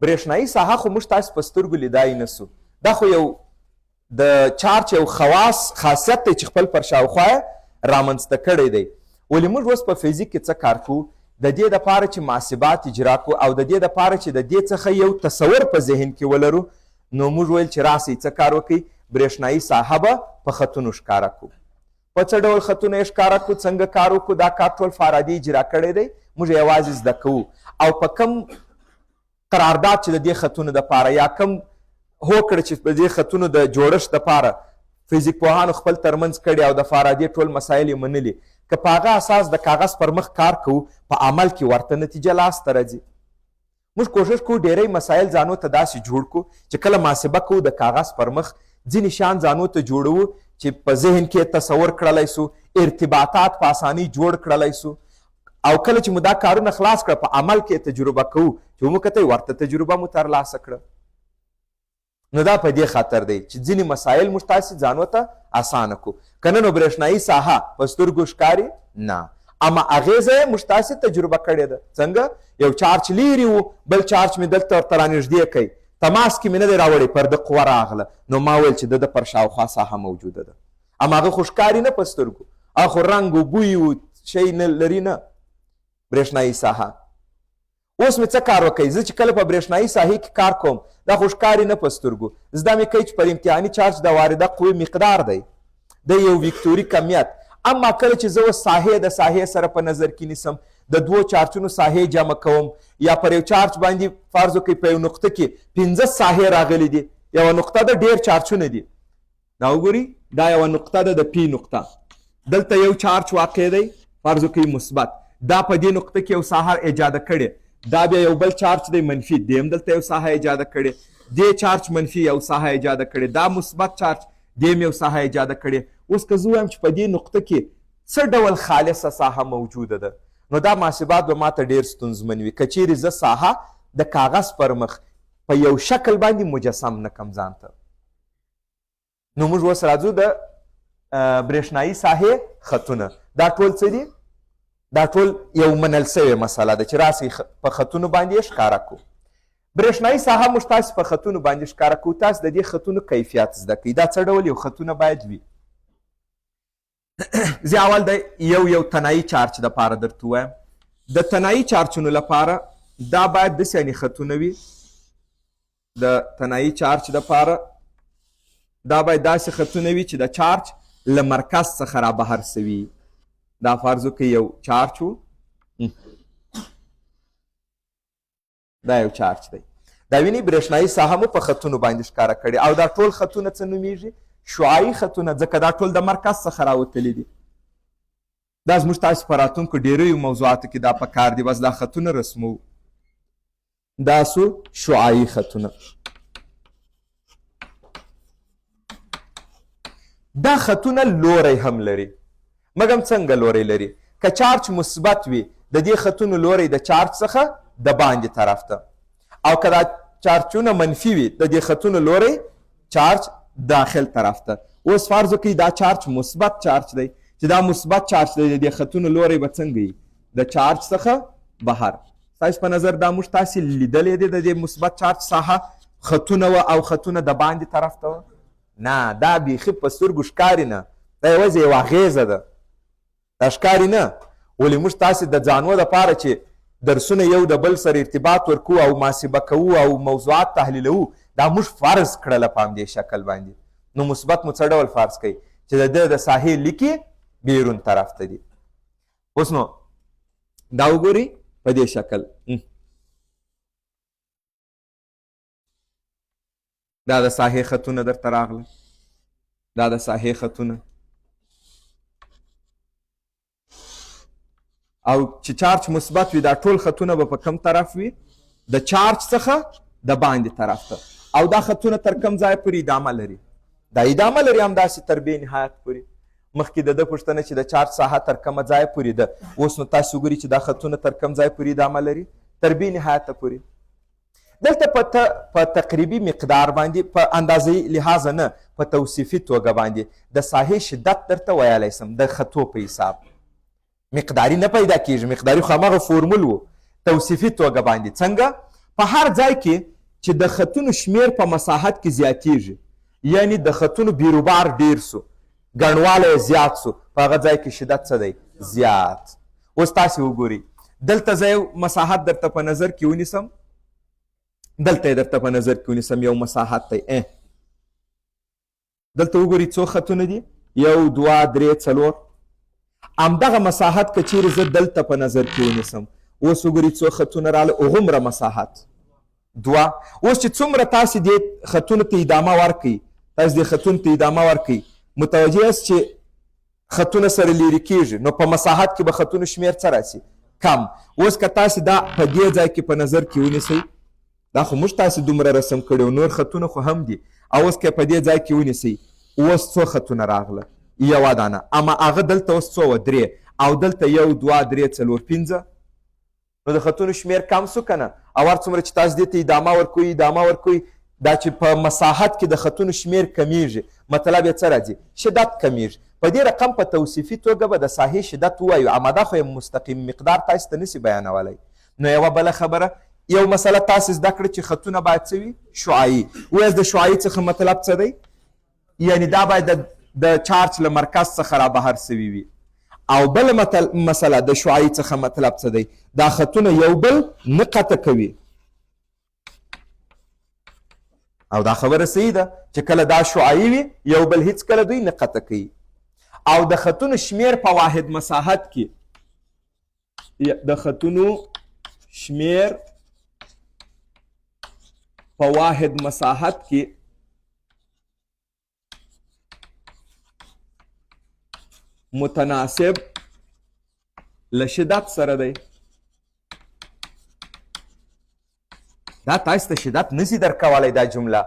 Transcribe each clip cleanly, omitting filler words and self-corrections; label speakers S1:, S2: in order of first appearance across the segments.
S1: برېښنایي ساحه خو موږ تاسې په سترګو لیدای نه سو. دا خو یو د چارج یو خاصیت دی چې خپل پر شاوخوا یې رامنځته کړی دی. ولې موږ اوس په فزیک کې څه کار کوو؟ د دې دپاره چې محاسبات اجرا کړو او د دې دپاره چې د دې څخه یو تصور په ذهن کې ولرو، نو موږ ویل چې راسئ څه کار وکړئ، برېښنایي ساحه به په خطونو ښکاره کړو. په څه ډول خطونه یې ښکاره کړو، څنګه کار وکړو؟ دا کار ټول فارادي اجرا کړی دی، موږ یوازې زده کوو. او په کم قرارداد چې د دې خطونو دپاره یا کم هوکړه چې په دې خطونو د جوړښت دپاره فزیک پوهانو خپل ترمنځ کړي او د فارادي ټول مسایل یې منلي، که په هغه اساس د کاغذ پر مخ کار کوو، په عمل کې ورته نتیجه لاسته راځي. موږ کوشش کوو ډېری مسایل ځانو ته داسې جوړ کړو چې کله محاسبه کوو د کاغذ پر مخ ځینې شیان ځانو ته جوړوو چې په ذهن کې تصور کړلی سو، ارتباطات په اسانۍ جوړ کړلی سو، او کله چې مو دا کارونه خلاص کړه په عمل کې تجربه کوو چې مو کتئ ورته تجربه مو ترلاسه کړه. نو دا په دې خاطر دی چې ځینې مسایل موږ تاسې ځانو ته اسانه کړو. که نه نو برېښنایي ساحه په سترګو ښکاري نه، اما اغېزه یې موږ تاسې تجربه کړې ده. څنګه؟ یو چارج لیرې و، بل چارج مې دلته ورته رانږدې کوي، تماس کې مې نه دی راوړی، پر ده قوه راغله، نو ما ویل چې د پر شاوخوا ساحه موجوده ده. اما هغه خو ښکاري نه په سترګو، هغه خو رنګ و بوی و شی نه لري نه برېښنایي ساحه. اوس مې څه کار وکړئ؟ زه چې کله په برېښنایي ساحې کې کار کوم، دا خو ښکاري نه په سترګو، زده مې کوي چې پر امتحاني چارج د وارده قوې مقدار دی، د یو ویکتوري کمیت. اما کله چې زه اوس ساحې د ساحې سره په نظر کې نیسم، د دوو چارجونو ساحې جمع کوم، یا پر یو چارج باندې فرض وکړئ په یو نقطه کې 15 ساحې راغلي دي، یوه نقطه ده ډېر چارجونه دي، دا وګورئ دا یوه نقطه ده د پی نقطه، دلته یو چارج واقع دی فرض وکړئ مثبت، دا په دې نقطه کې یو ساحه ایجاده کړې، دا بیا یو بل چارج دی منفي، دې هم دلته یو ساحه ایجاده کړې، دې چارج منفي یو ساحه ایجاده کړې، دا مثبت چارج دې هم یو ساحه ایجاده کړې. اوس که زه وایم چې په دې نقطه کې څه ډول خالصه ساحه موجوده ده، نو دا محاسبات به ماته ډېر ستونزمن وي که چیرې زه ساحه د کاغذ پر مخ په یو شکل باندې مجسم نه کم ځان ته. نو موږ اوس راځو د برېښنایي ساحې خطونه. دا ټول څه دي؟ دا ټول یو منل سوې مسله ده چې راسئ په خطونو باندې یې ښکاره کړو. برېښنایي ساحه موږ تاسې په خطونو باندې ښکاره کوو، تاسې د دې خطونو کیفیت زده کوئ. دا څه ډول یو خطونه باید وي؟ زه اول د یو تنایي چارج دپاره درته ووایم. د تنایي چارجونو لپاره دا باید داسې یعنې خطونه وي، د تنایي چارج دپاره دا باید داسې خطونه وي چې د چارج له مرکز څخه را بهر سوي. دا فرض وکړئ یو چارج و، دا یو چارج دی، دا وینئ برېښنایي ساحه مو په خطونو باندې ښکاره کړې، او دا ټول خطونه څه نومیږي؟ شعاعي خطونه، ځکه دا ټول د مرکز څخه راوتلي دي. دا زموږ تاسې په راتلونکو ډېریو موضوعاتو کې دا پکار دي، بس دا خطونه رسمو. دا سو شعاعي خطونه. دا خطونه لوری هم لري، مګم څنګه لوری لري؟ که چارج مثبت وي د دې خطونو لوری د چارج څخه د باندې طرف ته، او که دا چارجونه منفي وي د دې خطونو لوری چارج داخل طرف ته. اوس فرض وکړئ دا چارج مثبت چارج دی، چې دا مثبت چارج دی، د دې خطونو لوری به څنګه وي؟ د چارج څخه بهر. ستاسو په نظر دا موږ تاسې لیدلی دی د دې مثبت چارج ساحه خطونه وه او خطونه د باندې طرف ته وه؟ نه، دا بیخي په سترګو ښکاري نه، دا یوازې یوه اغېزه ده، دا ښکاري نه. ولې موږ تاسې د ځانو دپاره چې درسونه یو د بل سره ارتباط ورکوو او محاسبه کوو او موضوعات تحلیلوو، دا موږ فرض کړله په همدې شکل باندې. نو مثبت مو څه ډول فرض کوي؟ چې د ده د ساحې لیکې بیرون طرف ته دي. اوس نو دا وګورئ په دې شکل، دا د ساحې خطونه درته راغله، دا د ساحې خطونه، او چې چارج مثبت وي دا ټول خطونه به په کم طرف وي؟ د چارج څخه د باندې طرف ته. او دا خطونه تر کم ځای پورې ادامه لري؟ دا ادامه لري همداسې تر بې نهایت پورې. مخکې د ده پوښتنه چې د چارج ساحه تر کومه ځایه پورې ده، اوس نو تاسو وګورئ چې دا خطونه تر کوم ځای پورې ادامه لري؟ تر بې نهایته پورې. دلته په تقریبي مقدار باندې په اندازې لحاظ نه، په توصیفي توګه باندې د ساحې شدت درته ویلی سم د خطو په حساب. مقداري نه پیدا کېږي، مقداري خو هماغه فورمول و. توصیفي توګه باندې څنګه؟ په هر ځای کې چې د خطونو شمیر په مساحت کې زیاتیږي، یعنی د خطونو بیروبار ډیر سو، ګڼوالی زیات سو، په هغه ځای کې شدت څه دی؟ زیات. اوس تاسې وګورئ دلته زه یو مساحت درته په نظر کې ونیسم، دلته یې درته په نظر کې ونیسم یو مساحت دی. دلته وګورئ څو خطونه دي؟ 1 2 3 4. همدغه مساحت که چیرې زه دلته په نظر کې ونیسم، اوس وګورئ څو خطونه راغله، هغومره مساحت 2. اوس چې څومره تاسې دې خطونو ته ادامه ورکئ، تاسې دې خطونو ته ادامه ورکئ، متوجه یاست چې خطونه سره لیرې کېږي، نو په مساحت کې به خطونو شمیر څه راسي؟ کم. اوس که تاسې دا په دې ځای کې په نظر کې ونیسئ، دا خو موږ تاسې دومره رسم کړي و، نور خطونه خو هم دي. او اوس که په دې ځای کې ونیسئ، اوس څو خطونه راغله؟ 1 دانه. اما هغه دلته اوس څو وه؟ 3. او دلته 1 2 3 4 5. نو د خطونو شمیر کم سو که نه؟ او هر څومره چې تاسو دې ته ادامه ورکوئ دا چې په مساحت کې د خطونو شمیر کمیږي، مطلب یې څه راځي؟ شدت کمیږي. په دې رقم په توصیفي توګه به د ساحې شدت ووایو، اما دا خو یو مستقیم مقدار تاسو ته نسي بیانولی. نو یوه بله خبره، یو مسله تاسو زده کړه چې خطونه باید څه وي؟ شعاعي. وایاست د شعاعي څخه مطلب څه دی؟ یعنی دا باید د چارج له مرکز څخه را بهر سوي وي. او بل مسله د شعاعي څخه مطلب څه دی؟ دا خطونه یو بل نه قطع کوي. او دا خبره صحیح ده چې کله دا شعاعي وي یو بل هیڅ کله دوی نه قطع کوي. او د خطونو شمیر په واحد مساحت کې، د خطونو شمیر په واحد مساحت کې متناسب له شدت سره دی. دا تاسو ته شدت نسی درکولی دا جمله،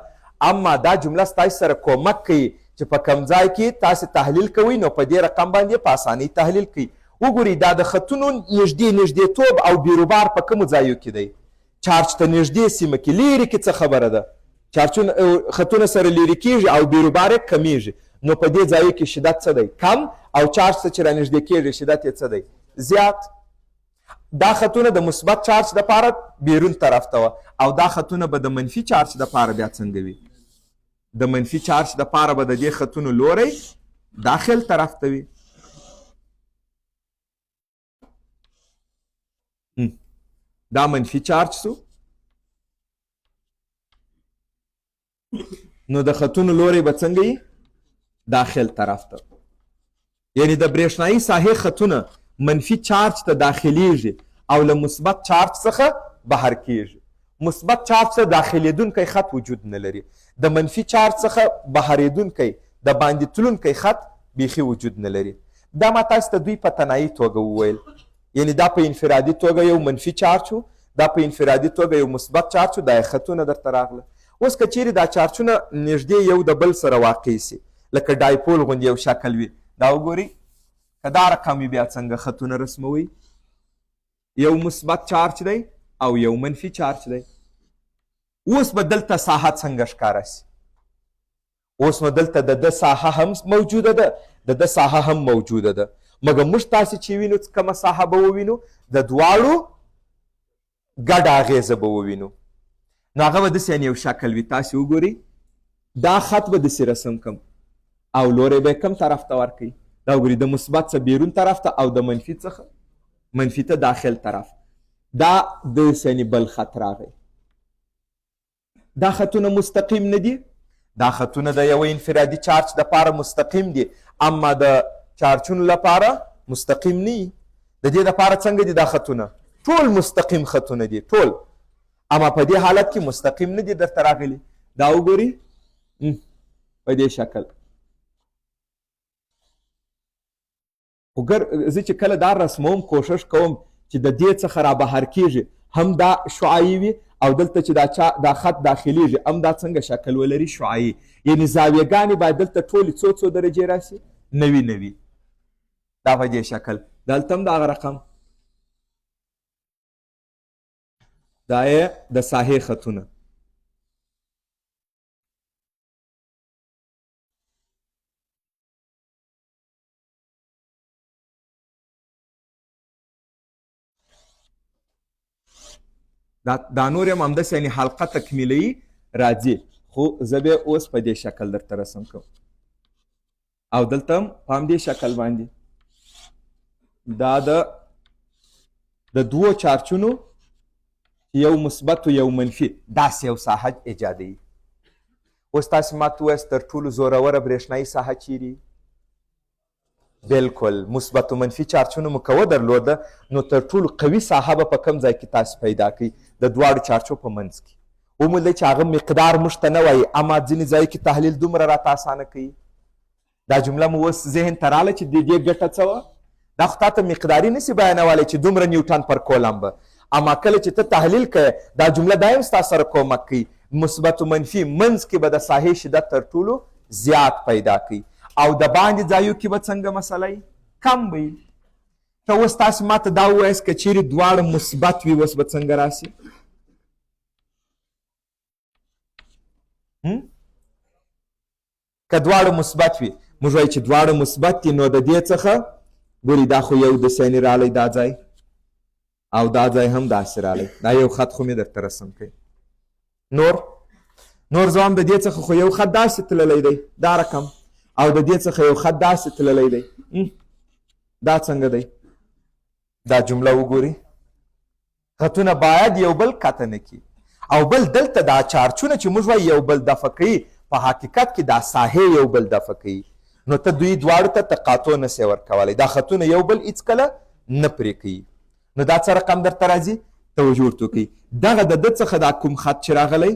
S1: اما دا جمله تاسو سره کومک کوي چې په کوم ځای کې تاسو تحلیل کوئ نو په دې رقم باندې په اسانۍ تحلیل کوئ. وګورئ دا د خطونو نږدېتوب او بیروبار په کومو ځایو کې دی؟ چارج ته نږدې سیمه کې، لیرې کې څه خبره ده؟ خطونه سره لیرې کېږي او بیروبار یې کمیږي، نو په دې ځایو کې شدت څه دی؟ کم. او چارج ته چې را نږدې کېږي شدت یې څه دی؟ زیات. دا خطونه د مثبت چارج دپاره بیرون طرف ته وه، او دا خطونه به د منفي چارج دپاره بیا څنګه وي؟ د منفي چارج دپاره به د دې خطونو لوری داخل طرف ته وي. دا منفي چارج سو، نو د خطونو لوری به څنګه وي؟ داخل طرف ته. یعنی د برېښنایي ساحې خطونه منفي چارج ته داخلیږي او له مثبت چارج څخه بهر کیږي. مثبت چارج څخه داخلیدونکی خط وجود نه لري، د منفي چارج څخه بهرېدونکی د باندې تلونکی خط بیخي وجود نه لري. دا ما تاسو ته دوی په تنهایي توګه وویل، یعنی دا په انفرادي توګه یو منفي چارج و، دا په انفرادي توګه یو مثبت چارج و، دا خطونه درته راغله. اوس که چیرې دا چارجونه نږدې یو د بل سره واقع سي، لکه ډایپول غوندې یو شکل وي، دا وګورئ که دا رقم وي بیا څنګه خطونه رسموئ؟ یو مثبت چارج دی او یو منفي چارج دی. اوس به دلته ساحه څنګه ښکاره سي؟ اوس نو دلته د ده ساحه هم موجوده ده، د ده ساحه هم موجوده ده، مګر موږ تاسې چې وینو کومه ساحه به ووینو؟ د دواړو ګډه اغیزه به ووینو. نو هغه به داسې یو شکل وي، تاسې وګورئ دا خط به داسې رسم کم او لوری به یې کوم طرف ته ورکوئ؟ دا وګورئ د مثبت څخه بیرون طرف ته او د منفي څخه منفي ته داخل طرف. دا داسې بل خط راغی. دا خطونه مستقیم نه دي، دا خطونه د یو انفرادي چارج دپاره مستقیم دي، اما د چارجونو لپاره مستقیم نه دي. د دې دپاره څنګه دي دا خطونه؟ ټول مستقیم خطونه دي، ټول، اما په دې حالت کې مستقیم نه دي درته راغلي. دا وګورئ په دې شکل. خو زه چې کله دا رسموم کوشش کوم چې د دې څخه را بهر کېږي هم دا شعاعي وي او دلته چې دا خط داخلیږي هم دا څنګه شکل ولري؟ شعاعي. یعنې زاویهګانې باید دلته ټولې څو درجې راسي؟ 90. دا په دې شکل. دلته هم دغه رقم، دا یې د ساحې خطونه. دا نور هم همداسې یعنې حلقه تکمیلوي راځي، خو زه بیا اوس په دې شکل درته رسم کوم. او دلته هم په همدې شکل باندې دا د دوو چارچونو یو مثبت و یو منفي داسې یو ساحه ایجادوي. اوس تاسې ما ته ووایاست تر ټولو زوروره برېښنایي ساحه چیرې؟ بلکل مثبت و منفي چارچونو مو که ودرلوده نو تر ټولو قوي ساحه به په کوم ځای کې تاسې پیدا کوئ؟ د دواړو چارچو په منځ کې. وموندئ چې هغه مقدار موږ ته نه وایي، اما ځینې ځای کې تحلیل دومره راته اسانه کوي. دا جمله مو اوس ذهن ته راله چې د دې ګټه څه وه؟ دا خو تا ته مقداري نسي بیانولی چې دومره نیوټن پر کولم به، اما کله چې ته تحلیل کوې دا جمله دا هم ستا سره کومک کوي. مثبت و منفي منځ کې به د ساحې شدت تر ټولو زیات پیدا کوي او د باندې ځایو کې به څنګه مسله کم وي. ته اوس تاسې ما ته دا ووایاست که چیرې دواړه مثبت وي اوس به څنګه راسي؟ که دواړه مثبت وي موږ وایو چې دواړه مثبت دي، نو د دې څخه ګوري دا خو یو داسې یعنې رالی دا ځای او دا ځای هم داسې رالی، دا یو خط خو مې درته رسم کوي. نور زه هم د دې څخه خو یو خط داسې تللی دی دا رقم، او د دې څخه یو خط داسې تللی دی. دا څنګه دی؟ دا جمله وګوري، خطونه باید یو بل قطع نه کړي. او بل دلته دا چارچونه چې موږ وایو یو بل دفع کوي، په حقیقت کې دا ساحې یو بل دفع کوي. نو ته دوی دواړو ته تقاطع نسې ورکولی، دا خطونه یو بل هېڅکله نه پرې کوي. نو دا څه رقم درته راځي؟ توجه ورته وکړئ. دغه د ده څخه دا کوم خط چې راغلی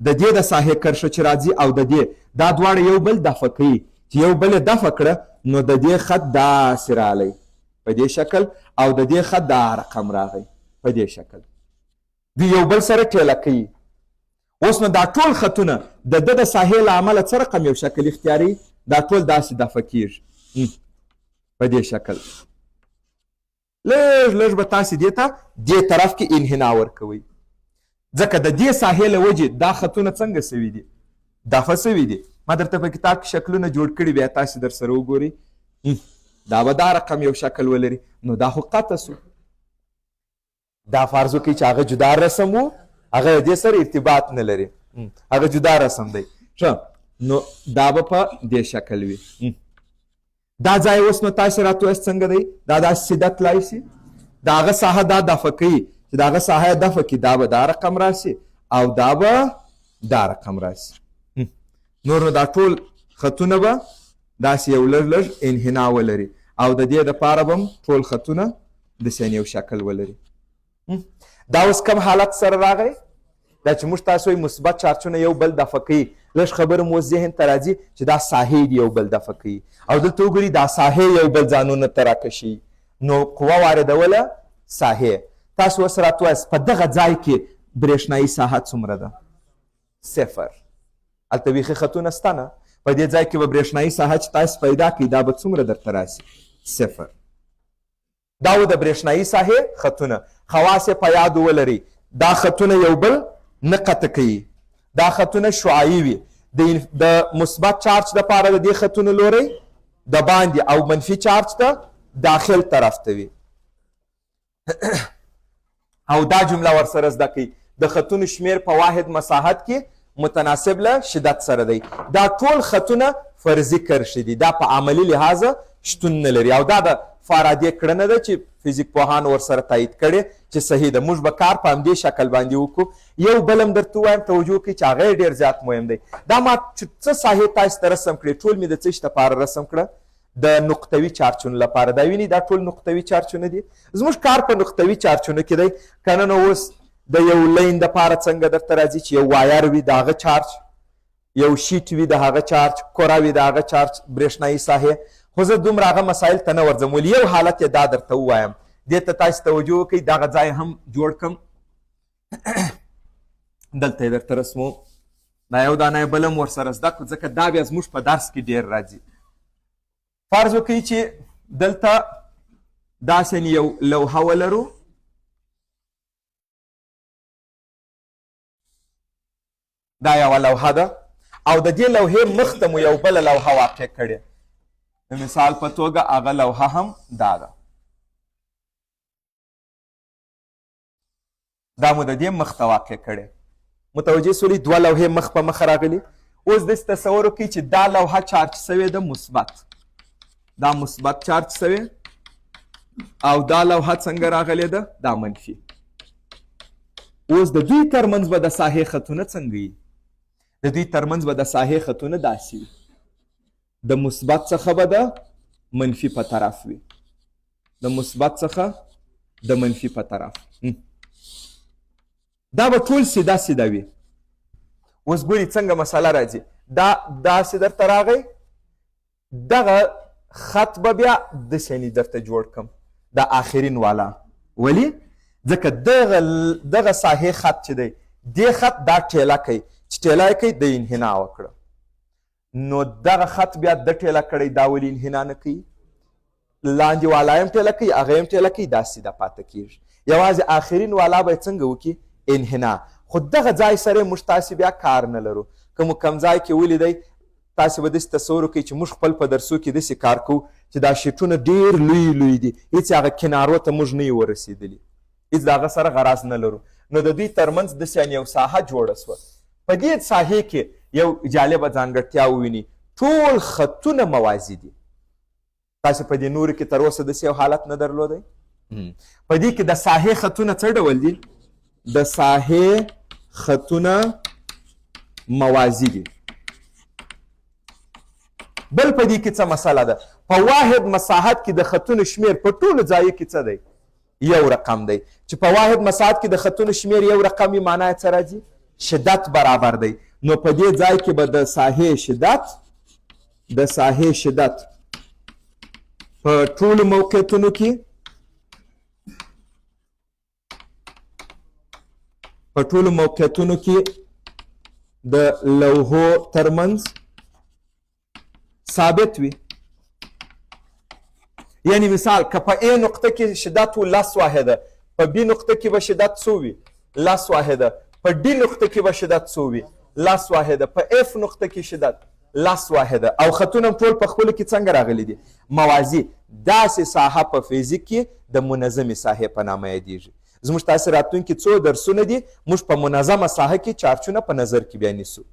S1: د دې د ساحې کرښه چې راځي او د دې دا دواړه یو بل دفع کوي، چې یو بل یې دفع کړه نو د دې خط داسې رالی په دې شکل او د دې خط دا رقم راغی په دې شکل. دوی یو بل سره ټیله کوي. اوس نو دا ټول خطونه د ده د ساحې له امله څه رقم یو شکل اختیاري؟ دا ټول داسې دفع کیږي په دې شکل. لږ لږ به تاسې دې ته دې طرف کې انحنا ورکوئ، ځکه د دې ساحې له وجې دا خطونه څنګه سوي دي؟ دفع سوي دي. ما درته په کتاب کې شکلونه جوړ کړي، بیا تاسې در سره وګورئ. دا به دا رقم یو شکل ولري، نو دا خو قطع سو. دا فرض وکړئ چې هغه جدا رسم و، هغه دې سره ارتباط نه لري، هغه جدا رسم دی. ښه، نو دا به په دې شکل وي. دا ځای اوس نو تاسې راته وایاست څنګه دی؟ دا داسې سیده تلای شي، د هغه ساحه دا دفع کوي چې د هغه ساحه دفع کړي، دا به دا رقم راسي او دا به دا رقم راسي. نور نو دا ټول خطونه به داسې یو لږ لږ انحنا ولري او د دې دپاره به هم ټول خطونه داسې یو شکل ولري. دا اوس کوم حالت سره راغی؟ دا چې موږ تاسو وایي مثبت چارچونه یو بل دفع کوي، لږ خبره مو ذهن ته راځي چې دا ساحې دي یو بل دفع کوي، او دلته وګورئ دا ساحې یو بل ځانونه ته راکشي، نو قوه واردوله ساحې. تاسو اوس راته وایاست په دغه ځای کې برېښنایي ساحه څومره ده؟ 0. هلته بیخي خطونه شته نه، په دې ځای کې به برېښنایي ساحه چې تاسو پیدا کړئ دا به څومره درته راسي؟ 0. دا و د برېښنایي ساحې خطونه. خواص یې په یاد ولرئ، دا خطونه یو بل نه قطع کوي، دا خطونه شعاعي وي. د مثبت چارج دپاره د دې خطونو لوری د باندې او منفي چارج ته داخل طرف ته وي. او دا جمله ورسره زده کوي، د خطونو شمیر په واحد مساحت کې متناسب له شدت سره دی. دا ټول خطونه فرضي کرښې دي، دا په عملي لحاظه شتون نه لري، او دا د فارادې کړنه ده چې فزیک پوهان ورسره تایید کړي چې صحیح ده. موږ به کار په همدې شکل باندې وکړو. یو بل هم درته ووایم توجه وکړئ چې هغه ډېر زیات مهم دی. دا ما چې څه ساحې تاسو ته رسم کړې ټول مې د څه شي لپاره رسم کړه؟ د نقطوي چارچونو لپاره. دا ویني دا ټول نقطوي چارچونه دي. زموږ کار په نقطوي چارچونو کې دی که نه. نو اوس د یو لین دپاره څنګه درته راځي چې یو وایر وي د هغه چارج، یو شیټ وي د هغه چارج، کره وي د هغه چارج، برېښنایي ساحې. خو زه دومره هغه مسایل ته نه ورځم، ولې یو حالت یې دا درته ووایم، دې ته تاسو توجه وکړئ. دغه ځای هم جوړ کړم، دلته یې درته رسموم. دا یو دانه یې بل هم ورسره زده کړو ځکه دا بیا زموږ په درس کې ډېر راځي. فرض وکړئ چې دلته داسې یو لوحه ولرو، دا یوه لوحه ده او د دې لوحې مخ ته مو یو بله لوحه واقع کړې. د مثال په توګه هغه لوحه هم دا ده. دا مو د دې مخ ته واقع کړی. متوجه سولې؟ دوه لوحې مخ په مخ راغلي. اوس داسې تصور وکړئ چې دا لوحه چارج سوې ده مثبت، دا مثبت چارج سوې، او دا لوحه څنګه راغلې ده؟ دا منفي. اوس د دوی ترمنځ به د ساحې خطونه څنګه وي؟ د دوی ترمنځ به د ساحې خطونه داسې وي، د مثبت څخه به د منفي په طرف وي، د مثبت څخه د منفي په طرف. دا به ټول سیده سیده وي. اوس ګوري څنګه مسله راځي. دا داسې درته راغی، دغه خط به بیا داسې درته جوړ کړم، دا آخرین والا. ولې؟ ځکه دغه ساحې خط چې دی، دې خط دا ټیله کوي، چې ټیله یې کوي د انحنا وکړه، نو دغه خط بیا د ټیله کړی، دا ولې انحنا نه کوي؟ لاندې والا هم ټیله کوي، هغه هم ټیله کوي، دا سیده پاته کېږي. یوازې آخرین والا به یې څنګه وکړي؟ انحنا. خو دغه ځای سره موږ تاسې بیا کار نه لرو. که مو کم ځای کې ولیدئ، تاسې به داسې تصور وکړئ چې موږ خپل په درسو کې داسې کار کوو چې دا شیټونه ډېر لوی لوی دي، هېڅ هغه کنارو ته موږ نه یو ورسېدلي، هېڅ د هغه سره غرض نه لرو. نو د دوی ترمنځ داسې یو ساحه جوړه شوه. په دې ساحې کې یو جالبه ځانګړتیا وویني، ټول خطونه موازي دي. تاسې په دې نورو کې تر اوسه داسې یو حالت نه درلودی؟ په دې کې د ساحې خطونه څه ډول دي؟ د ساحې خطونه موازي دي. بل په دې کې څه مسله ده؟ په واحد مساحت کې د خطونو شمیر په ټولو ځایو کې څه دی؟ یو رقم دی. چې په واحد مساحت کې د خطونو شمیر یو رقم وي، معنا یې څه راځي؟ شدت برابر دی. نو په دې ځای کې به د ساحې شدت په ټولو موقعیتونو کې د لوحو ترمنځ ثابت وي. یعنی مثال که په A نقطه کې شدت و 10 واحده، په B نقطه کې به شدت څو وي؟ 10 واحده. په D نقطه کې به شدت څو وي؟ 10 واحده. په F نقطه کې شدت 10 واحده. او خطونه ټول په خپلو کې څنګه راغلي دي؟ موازي. داسې ساحه په فزیک کې د منظمې ساحې په نامه یادیږي. زموږ تاسې راتلونکي څو درسونه دي، موږ په منظمه ساحه کې چارجونه په نظر کې بیا نیسو.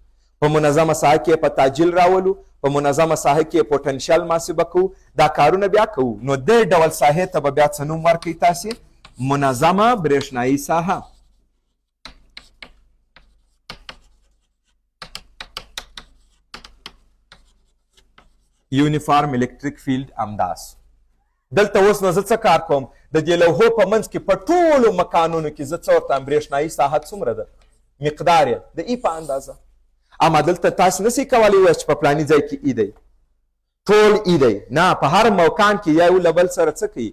S1: په منظمه ساحه کې په تعجیل راولو، په منظمه ساحه کې پوتنشیل محاسبه کوو، دا کارونه بیا کوو. نو دې ډول ساحې ته به بیا څه نوم ورکوئ تاسې؟ منظمه برېښنایي ساحه. یونیفارم الکتریک فیلډ همداس. دلته اوس نو زه څه کار کوم؟ د دې لوحو په منځ کې په ټولو مکانونو کې زه څه ورته برېښنایي ساحه څومره ده؟ مقدار یې د ای په اندازه. اما دلته تاسو نسئ کولی ووایاست چې په فلاني ځای کې ای دی، ټول ای دی. نه، په هر مکان کې یا یو له بل سره څه کوي؟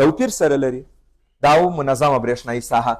S1: توپیر سره لري. دا منظمه برېښنایي ساحه.